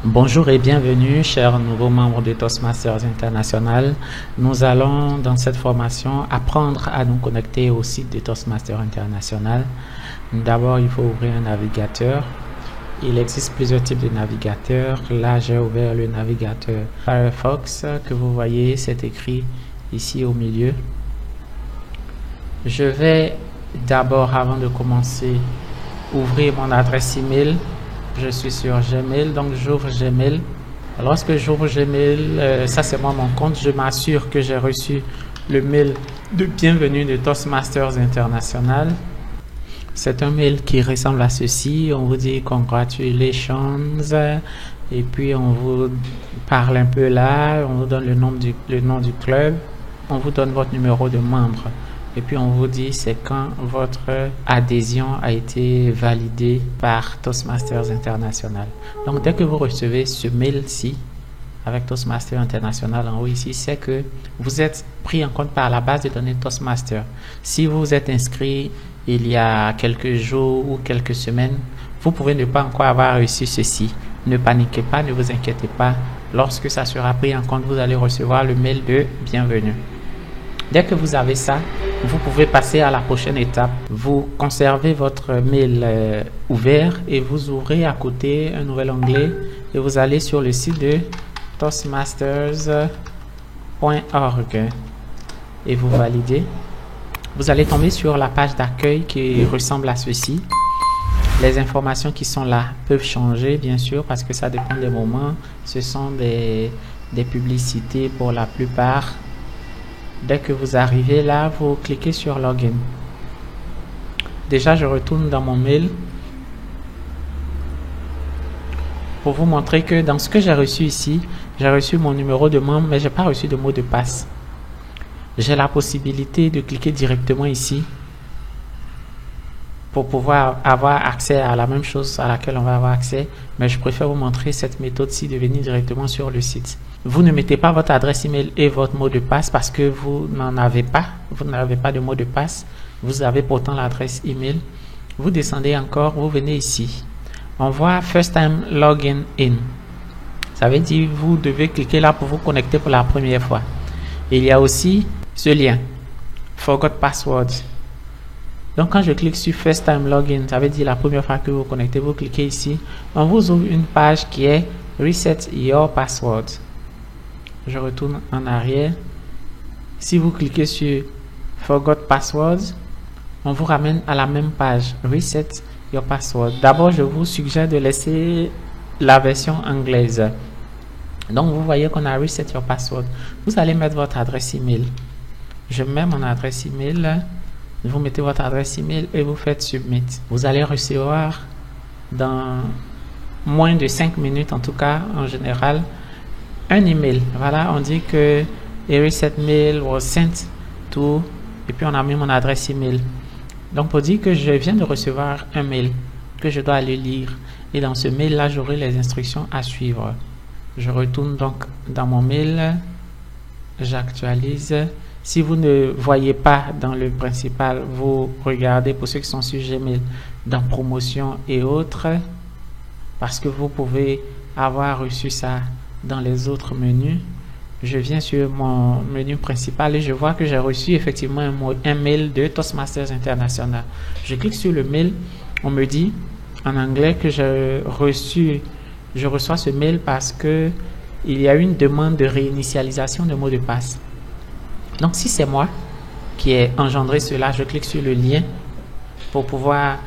Bonjour et bienvenue, chers nouveaux membres de Toastmasters International. Nous allons, dans cette formation, apprendre à nous connecter au site de Toastmasters International. D'abord, il faut ouvrir un navigateur. Il existe plusieurs types de navigateurs. Là, j'ai ouvert le navigateur Firefox que vous voyez, c'est écrit ici au milieu. Je vais d'abord, avant de commencer, ouvrir mon adresse email. Je suis sur Gmail, donc j'ouvre Gmail. Lorsque j'ouvre Gmail, ça c'est moi mon compte, je m'assure que j'ai reçu le mail de bienvenue de Toastmasters International. C'est un mail qui ressemble à ceci. On vous dit congratulations et puis on vous parle un peu là, on vous donne le nom du club, on vous donne votre numéro de membre. Et puis on vous dit c'est quand votre adhésion a été validée par Toastmasters International. Donc dès que vous recevez ce mail-ci avec Toastmasters International en haut ici, c'est que vous êtes pris en compte par la base de données Toastmasters. Si vous êtes inscrit il y a quelques jours ou quelques semaines, vous pouvez ne pas encore avoir reçu ceci. Ne paniquez pas, ne vous inquiétez pas. Lorsque ça sera pris en compte, vous allez recevoir le mail de bienvenue. Dès que vous avez ça, vous pouvez passer à la prochaine étape. Vous conservez votre mail ouvert et vous ouvrez à côté un nouvel onglet et vous allez sur le site de toastmasters.org et vous validez. Vous allez tomber sur la page d'accueil qui ressemble à ceci. Les informations qui sont là peuvent changer, bien sûr, parce que ça dépend des moments. Ce sont des publicités pour la plupart. Dès que vous arrivez là, vous cliquez sur Login. Déjà, je retourne dans mon mail pour vous montrer que dans ce que j'ai reçu ici, j'ai reçu mon numéro de membre, mais je n'ai pas reçu de mot de passe. J'ai la possibilité de cliquer directement ici pour pouvoir avoir accès à la même chose à laquelle on va avoir accès, mais je préfère vous montrer cette méthode-ci de venir directement sur le site. Vous ne mettez pas votre adresse email et votre mot de passe parce que vous n'en avez pas. Vous n'avez pas de mot de passe. Vous avez pourtant l'adresse email. Vous descendez encore, vous venez ici. On voit First Time Login In. Ça veut dire vous devez cliquer là pour vous connecter pour la première fois. Et il y a aussi ce lien, Forgot Password. Donc quand je clique sur First Time Login, ça veut dire la première fois que vous vous connectez, vous cliquez ici. On vous ouvre une page qui est Reset Your Password. Je retourne en arrière. Si vous cliquez sur Forgot Password, on vous ramène à la même page, Reset Your Password. D'abord, je vous suggère de laisser la version anglaise. Donc, vous voyez qu'on a Reset Your Password. Vous allez mettre votre adresse email. Je mets mon adresse email. Vous mettez votre adresse email et vous faites Submit. Vous allez recevoir dans moins de 5 minutes, en tout cas, en général, un email. Voilà, on dit que a reset mail was sent to, et puis on a mis mon adresse email. Donc pour dire que je viens de recevoir un mail que je dois aller lire, et dans ce mail là j'aurai les instructions à suivre. Je retourne donc dans mon mail, j'actualise. Si vous ne voyez pas dans le principal, vous regardez, pour ceux qui sont sur Gmail, dans promotion et autres, parce que vous pouvez avoir reçu ça dans les autres menus. Je viens sur mon menu principal et je vois que j'ai reçu effectivement un mail de Toastmasters International. Je clique sur le mail, on me dit en anglais que je reçois ce mail parce que il y a une demande de réinitialisation de mot de passe. Donc si c'est moi qui ai engendré cela, je clique sur le lien pour pouvoir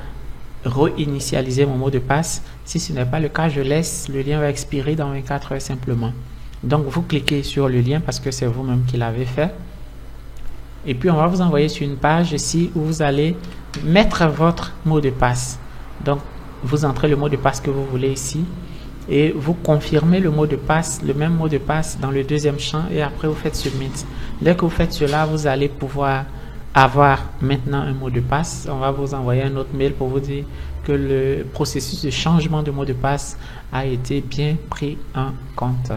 réinitialiser mon mot de passe. Si ce n'est pas le cas, je laisse, le lien va expirer dans 24 heures simplement. Donc vous cliquez sur le lien parce que c'est vous-même qui l'avez fait. Et puis on va vous envoyer sur une page ici où vous allez mettre votre mot de passe. Donc vous entrez le mot de passe que vous voulez ici et vous confirmez le mot de passe, le même mot de passe dans le deuxième champ et après vous faites Submit. Dès que vous faites cela, vous allez pouvoir avoir maintenant un mot de passe. On va vous envoyer un autre mail pour vous dire que le processus de changement de mot de passe a été bien pris en compte.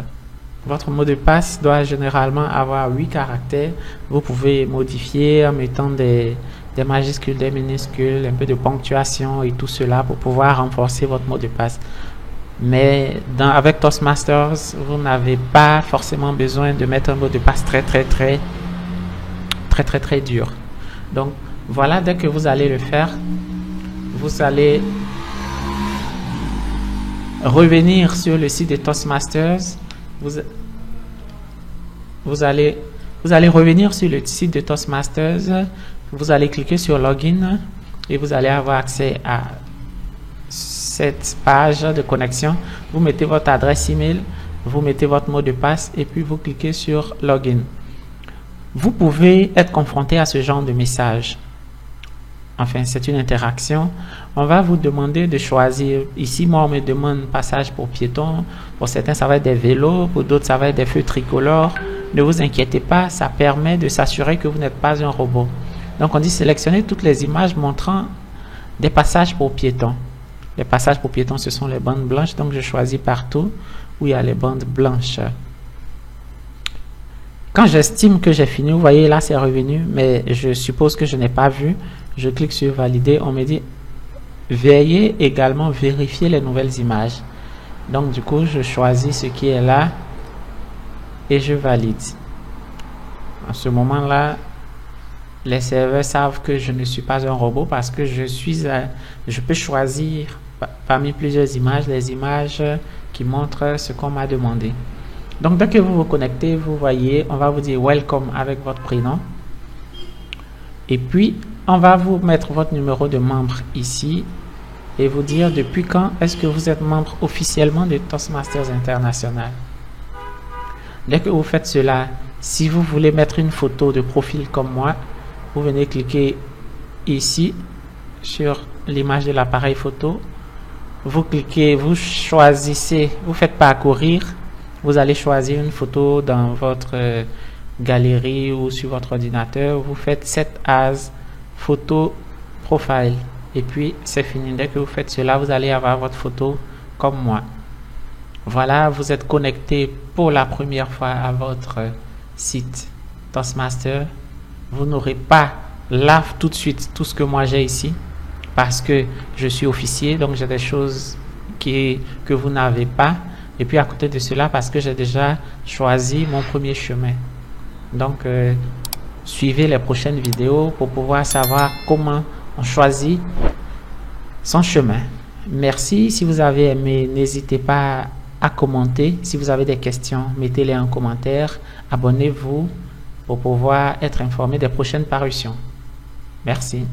Votre mot de passe doit généralement avoir 8 caractères. Vous pouvez modifier en mettant des majuscules, des minuscules, un peu de ponctuation et tout cela pour pouvoir renforcer votre mot de passe. Mais avec Toastmasters, vous n'avez pas forcément besoin de mettre un mot de passe très dur. Donc voilà, dès que vous allez le faire, vous allez revenir sur le site de Toastmasters. Vous allez revenir sur le site de Toastmasters. Vous allez cliquer sur Login et vous allez avoir accès à cette page de connexion. Vous mettez votre adresse email, vous mettez votre mot de passe et puis vous cliquez sur Login. Vous pouvez être confronté à ce genre de message. Enfin, c'est une interaction. On va vous demander de choisir. Ici, moi, on me demande passage pour piétons. Pour certains, ça va être des vélos. Pour d'autres, ça va être des feux tricolores. Ne vous inquiétez pas, ça permet de s'assurer que vous n'êtes pas un robot. Donc, on dit sélectionner toutes les images montrant des passages pour piétons. Les passages pour piétons, ce sont les bandes blanches. Donc, je choisis partout où il y a les bandes blanches. Quand j'estime que j'ai fini, vous voyez, là, c'est revenu, mais je suppose que je n'ai pas vu. Je clique sur valider. On me dit veuillez également vérifier les nouvelles images. Donc, du coup, je choisis ce qui est là et je valide. À ce moment-là, les serveurs savent que je ne suis pas un robot parce que je peux choisir parmi plusieurs images, les images qui montrent ce qu'on m'a demandé. Donc, dès que vous vous connectez, vous voyez, on va vous dire welcome avec votre prénom. Et puis, on va vous mettre votre numéro de membre ici et vous dire depuis quand est-ce que vous êtes membre officiellement de Toastmasters International. Dès que vous faites cela, si vous voulez mettre une photo de profil comme moi, vous venez cliquer ici sur l'image de l'appareil photo. Vous cliquez, vous choisissez, vous faites parcourir. Vous allez choisir une photo dans votre galerie ou sur votre ordinateur. Vous faites Set as photo profile. Et puis, c'est fini. Dès que vous faites cela, vous allez avoir votre photo comme moi. Voilà, vous êtes connecté pour la première fois à votre site Toastmaster. Vous n'aurez pas là tout de suite tout ce que moi j'ai ici parce que je suis officier. Donc, j'ai des choses que vous n'avez pas. Et puis à côté de cela, parce que j'ai déjà choisi mon premier chemin. Donc, suivez les prochaines vidéos pour pouvoir savoir comment on choisit son chemin. Merci. Si vous avez aimé, n'hésitez pas à commenter. Si vous avez des questions, mettez-les en commentaire. Abonnez-vous pour pouvoir être informé des prochaines parutions. Merci.